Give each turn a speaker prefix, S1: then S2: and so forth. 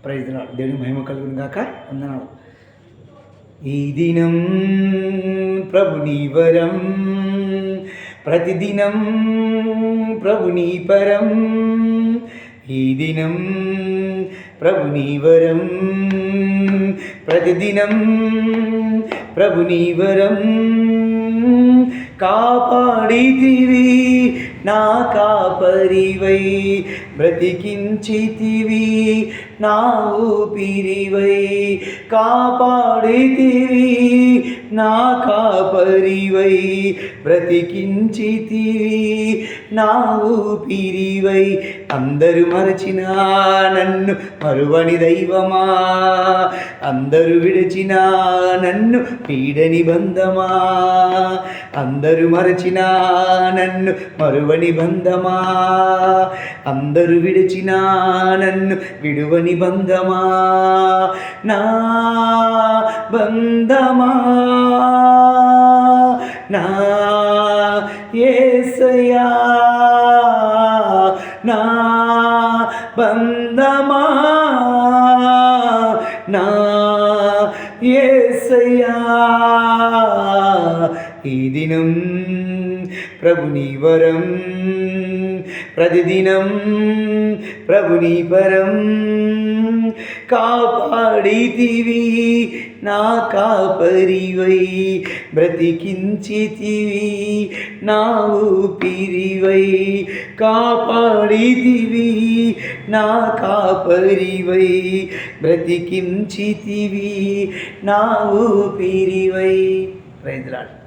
S1: Praise the lord. దేవుని మహిమ కలుగును గాక. వందనాలు. ఈ దినం ప్రభుని వరం, ప్రతిదినం ప్రభుని పరం. ఈ దినం ప్రభుని వరం, ప్రతిదినం ప్రభుని వరం. కాపాడితివి నా కాపరివై, బ్రతికించితివి నా ఊపిరివై. కాపాడితివి నా కాపరివై, బ్రతికించితివి నా ఊపిరివై. అందరూ మరచినా నన్ను మరువని దైవమా, అందరూ విడిచినా నన్ను పీడని బంధమా. అందరూ మరచినా నన్ను మరువని బంధమా, అందరూ విడిచినా నన్ను విడువని బంధమా. నా బంధమా నా యేసయ్యా, నా బంధమా నా యేసయ్యా. ఈ దినం ప్రభుని వరం, ప్రతిదినం ప్రభుని పరం. కాపాడితివి నా కాపరివై, బ్రతికించితివి నా ఊపిరివై. కాపాడితివి నా కాపరివై, బ్రతికించితివి నా ఊపిరివై. Praise the lord.